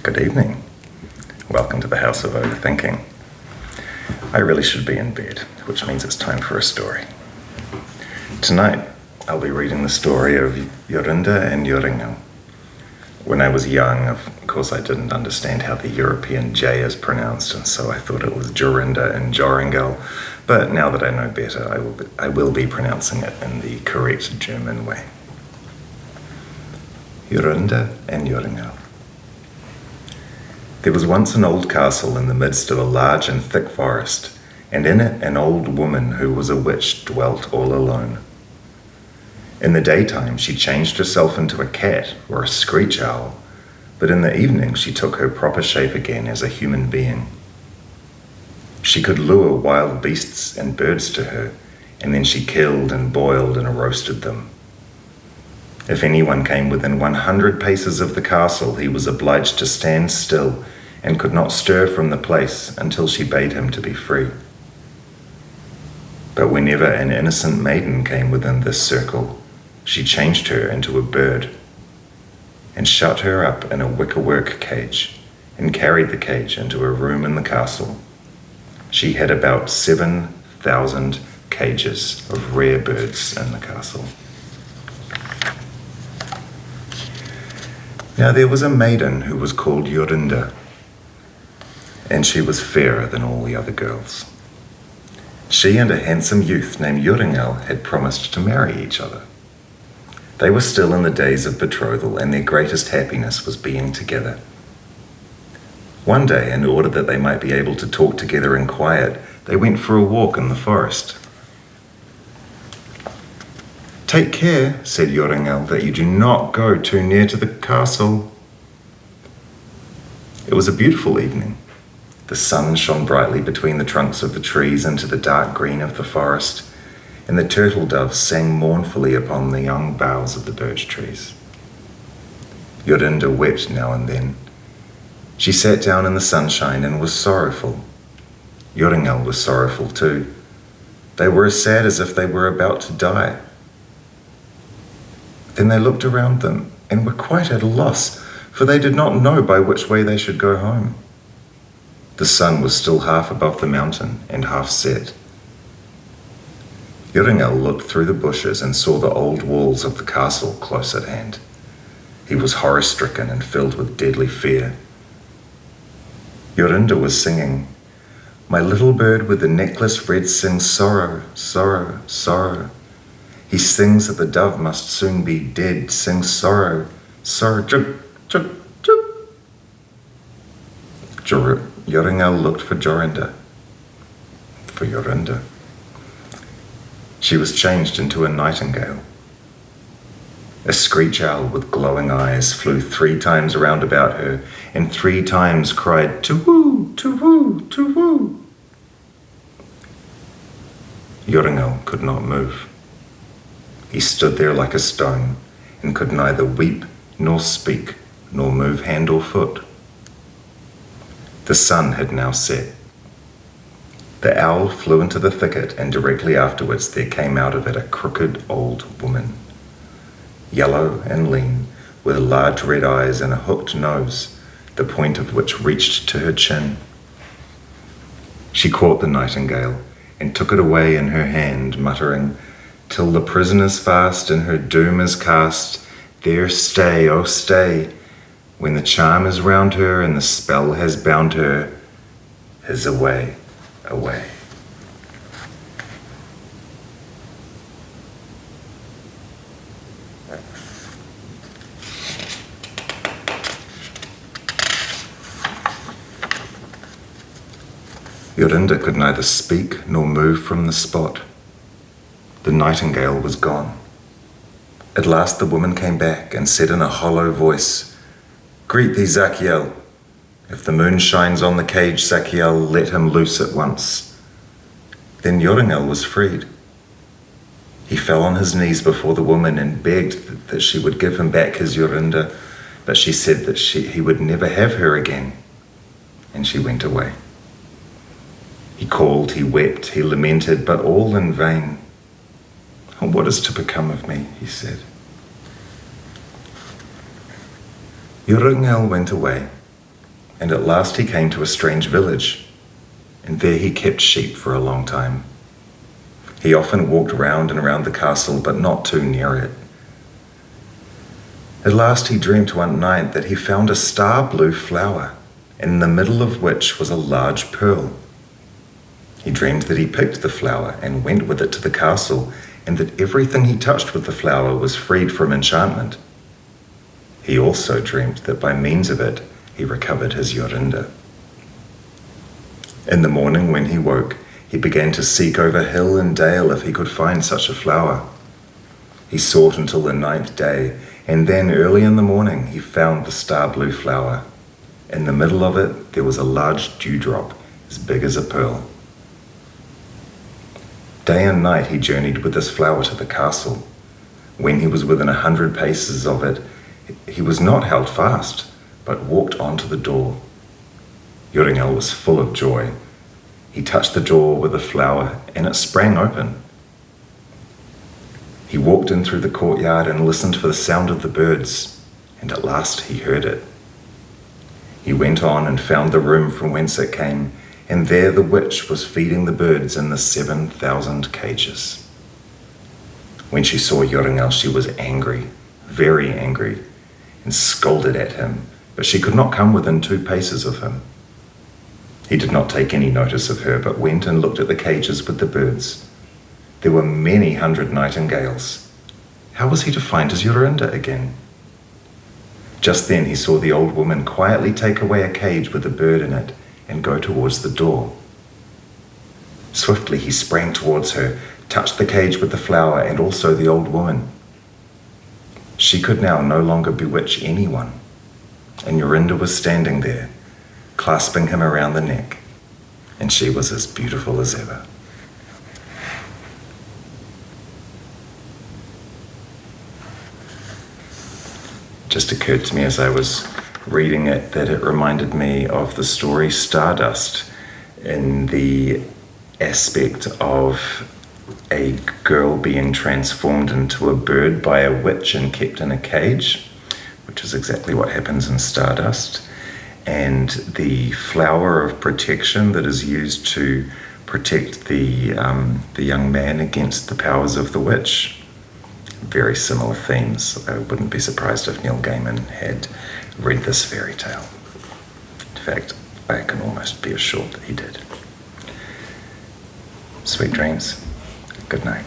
Good evening. Welcome to the House of Overthinking. I really should be in bed, which means it's time for a story. Tonight, I'll be reading the story of Jorinda and Joringel. When I was young, of course, I didn't understand how the European J is pronounced, and so I thought it was Jorinda and Joringel. But now that I know better, I will be pronouncing it in the correct German way. Jorinda and Joringel. There was once an old castle in the midst of a large and thick forest, and in it an old woman who was a witch dwelt all alone. In the daytime she changed herself into a cat or a screech owl, but in the evening she took her proper shape again as a human being. She could lure wild beasts and birds to her, and then she killed and boiled and roasted them. If anyone came within 100 paces of the castle, he was obliged to stand still and could not stir from the place until she bade him to be free. But whenever an innocent maiden came within this circle, she changed her into a bird and shut her up in a wickerwork cage and carried the cage into a room in the castle. She had about 7,000 cages of rare birds in the castle. Now there was a maiden who was called Jorinda, and she was fairer than all the other girls. She and a handsome youth named Joringel had promised to marry each other. They were still in the days of betrothal, and their greatest happiness was being together. One day, in order that they might be able to talk together in quiet, they went for a walk in the forest. "Take care," said Joringel, "that you do not go too near to the castle." It was a beautiful evening. The sun shone brightly between the trunks of the trees into the dark green of the forest, and the turtle doves sang mournfully upon the young boughs of the birch trees. Jorinda wept now and then. She sat down in the sunshine and was sorrowful. Joringel was sorrowful too. They were as sad as if they were about to die. Then they looked around them and were quite at a loss, for they did not know by which way they should go home. The sun was still half above the mountain and half set. Joringel looked through the bushes and saw the old walls of the castle close at hand. He was horror-stricken and filled with deadly fear. Jorinda was singing, "My little bird with the necklace red sings sorrow, sorrow, sorrow. He sings that the dove must soon be dead, sings sorrow, sorrow, chug, chug, chug." Joringel looked for Jorinda. She was changed into a nightingale. A screech owl with glowing eyes flew 3 times round about her, and 3 times cried, "To-woo, to-woo, to-woo." Joringel could not move. He stood there like a stone, and could neither weep nor speak, nor move hand or foot. The sun had now set. The owl flew into the thicket, and directly afterwards there came out of it a crooked old woman, yellow and lean, with large red eyes and a hooked nose, the point of which reached to her chin. She caught the nightingale and took it away in her hand, muttering, "Till the prisoner's fast and her doom is cast, there stay, oh stay. When the charm is round her and the spell has bound her, is away, away." Jorinda could neither speak nor move from the spot. The nightingale was gone. At last the woman came back and said in a hollow voice, "Greet thee, Zachiel. If the moon shines on the cage, Zachiel, let him loose at once." Then Joringel was freed. He fell on his knees before the woman and begged that she would give him back his Jorinda, but she said that he would never have her again, and she went away. He called, he wept, he lamented, but all in vain. "Oh, what is to become of me?" he said. Joringel went away, and at last he came to a strange village, and there he kept sheep for a long time. He often walked round and round the castle, but not too near it. At last he dreamt one night that he found a star-blue flower, in the middle of which was a large pearl. He dreamed that he picked the flower and went with it to the castle, and that everything he touched with the flower was freed from enchantment. He also dreamed that by means of it he recovered his Jorinda. In the morning when he woke, he began to seek over hill and dale if he could find such a flower. He sought until the 9th day, and then early in the morning he found the star-blue flower. In the middle of it there was a large dewdrop, as big as a pearl. Day and night he journeyed with this flower to the castle. When he was within 100 paces of it, he was not held fast, but walked on to the door. Joringel was full of joy. He touched the door with the flower, and it sprang open. He walked in through the courtyard and listened for the sound of the birds, and at last he heard it. He went on and found the room from whence it came, and there the witch was feeding the birds in the 7,000 cages. When she saw Joringel, she was angry, very angry, and scolded at him, but she could not come within 2 paces of him. He did not take any notice of her, but went and looked at the cages with the birds. There were many hundred nightingales. How was he to find his Jorinda again? Just then he saw the old woman quietly take away a cage with a bird in it and go towards the door. Swiftly he sprang towards her, touched the cage with the flower and also the old woman. She could now no longer bewitch anyone, and Jorinda was standing there, clasping him around the neck, and she was as beautiful as ever. Just occurred to me as I was reading it that it reminded me of the story Stardust, in the aspect of a girl being transformed into a bird by a witch and kept in a cage, which is exactly what happens in Stardust, and the flower of protection that is used to protect the young man against the powers of the witch. Very similar themes. I wouldn't be surprised if Neil Gaiman had read this fairy tale. In fact, I can almost be assured that he did. Sweet dreams. Good night.